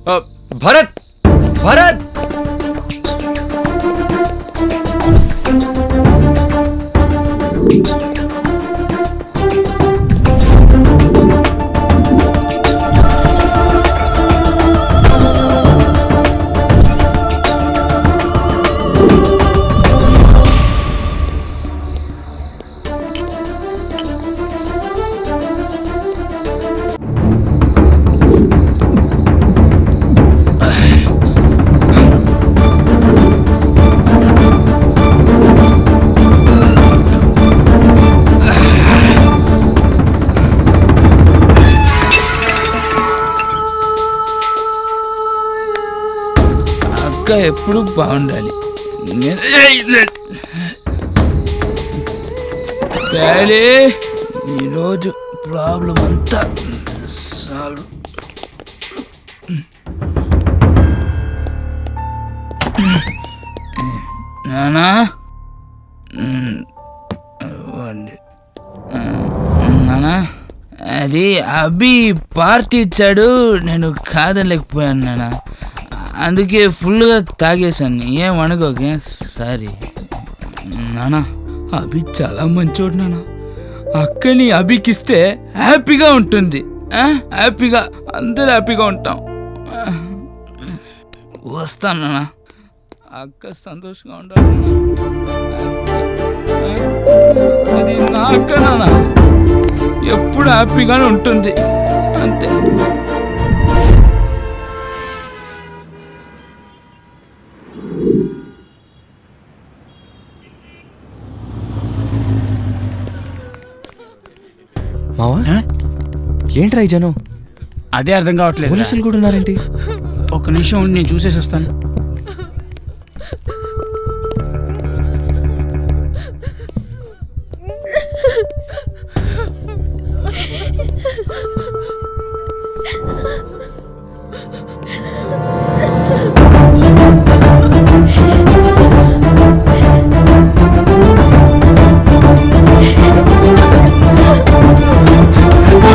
భరత్ భరత్ ఎప్పుడు బాగుండాలి. డాడీ ఈరోజు ప్రాబ్లం అంతా సాల్వ్. నానా నానా అది అభి పార్టీ ఇచ్చాడు, నేను కాదనలేకపోయాను నాన్న. అందుకే ఫుల్గా తాగేశాను. ఏం అనుకోకే. సారీ నానా. అభి చాలా మంచోడు నాన్న. అక్కని అభికిస్తే హ్యాపీగా ఉంటుంది. హ్యాపీగా అందరూ హ్యాపీగా ఉంటాం. వస్తాను నాన్న. అక్క సంతోషంగా ఉండాలి. అది నా అక్క నాన్న. ఎప్పుడు హ్యాపీగానే ఉంటుంది అంతే. మావా ఏంట్రా ఈ జనం? అదే అర్థం కావట్లేదు. పోలీసులు కూడా ఉన్నారేంటి? ఒక్క నిమిషం ఉండి నేను చూసేసి వస్తాను.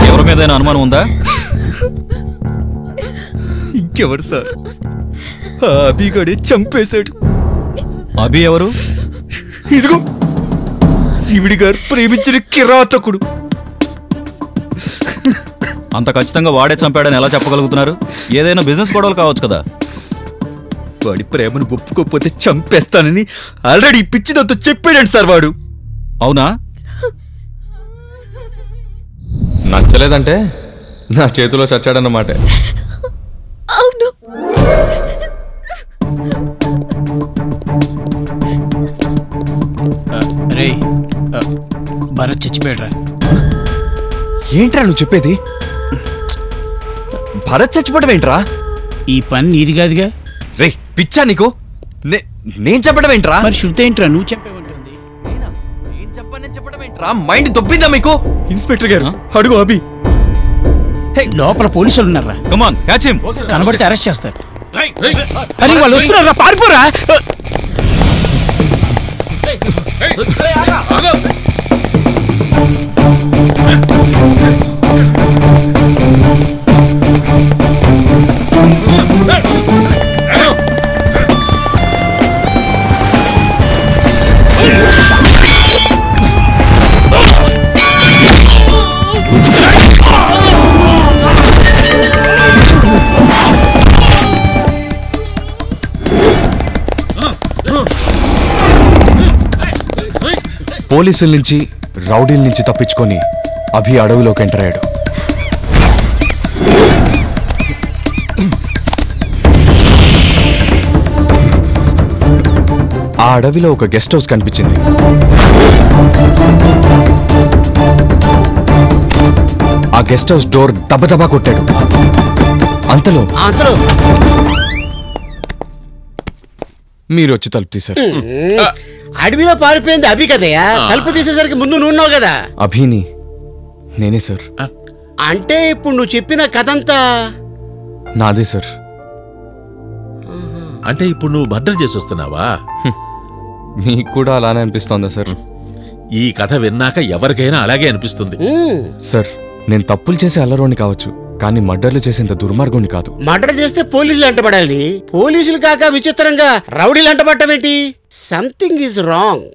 ఎవరి మీద అనుమానం ఉందా? ఇంకెవరు సార్? అభిగడే చంపేశాడు. అభి ఎవరు? ఇదిగో ఈవిడి గారు ప్రేమించిన కిరాతకుడు. అంత ఖచ్చితంగా వాడే చంపాడని ఎలా చెప్పగలుగుతున్నారు? ఏదైనా బిజినెస్ గొడవలు కావచ్చు కదా. వాడి ప్రేమను ఒప్పుకోకపోతే చంపేస్తానని ఆల్రెడీ పిచ్చిదంతా చెప్పాడండి సార్ వాడు. అవునా? నచ్చలేదంటే నా చేతిలో చచ్చాడన్నమాట. అవును. రే భరత్ చచ్చిపోయాడురా. ఏంట్రా నువ్వు చెప్పేది? భరత్ చచ్చిపోవడం ఏంట్రా? ఈ పని నీది కాదుగా. రే పిచ్చా నీకు? నేను చెప్పడం ఏంట్రా? మరి శృతి ఏంట్రా నువ్వు చెప్పేవంటుంది? నేను చెప్పని చెప్పడం ఏంట్రా? మైండ్ దొబ్బిందా మీకు? ఇన్స్పెక్టర్ గారు అడుగు అభి. లోపల పోలీసులు ఉన్నారా? Come on catch him. కనబడితే అరెస్ట్ చేస్తారు. అరే వాళ్ళు వస్తున్నారా? పారిపోరా. పోలీసుల నుంచి రౌడీల నుంచి తప్పించుకొని అభి అడవిలోకి ఎంటర్ అయ్యాడు. ఆ అడవిలో ఒక గెస్ట్ హౌస్ కనిపించింది. ఆ గెస్ట్ హౌస్ డోర్ దబదబా కొట్టాడు. అంతలో మీరు వచ్చి తలుపు తీశారు. అడవిలో పారిపోయింది అభి కదయా. తలుపు తీసేసరికి ముందు నువ్వున్నావు కదా. అభిని నేనే సార్. అంటే ఇప్పుడు నువ్వు చెప్పిన కథంతా నాదే సార్. అంటే ఇప్పుడు నువ్వు మర్డర్ చేసి వస్తున్నావా? మీకు కూడా అలానే అనిపిస్తోందా సార్? ఈ కథ విన్నాక ఎవరికైనా అలాగే అనిపిస్తుంది సార్. నేను తప్పులు చేసే అల్లరోని కావచ్చు, కానీ మర్డర్లు చేసేంత దుర్మార్గుని కాదు. మర్డర్ చేస్తే పోలీసులు అంటపడాలి. పోలీసులు కాక విచిత్రంగా రౌడీలు అంటపడటం ఏంటి? Something is wrong.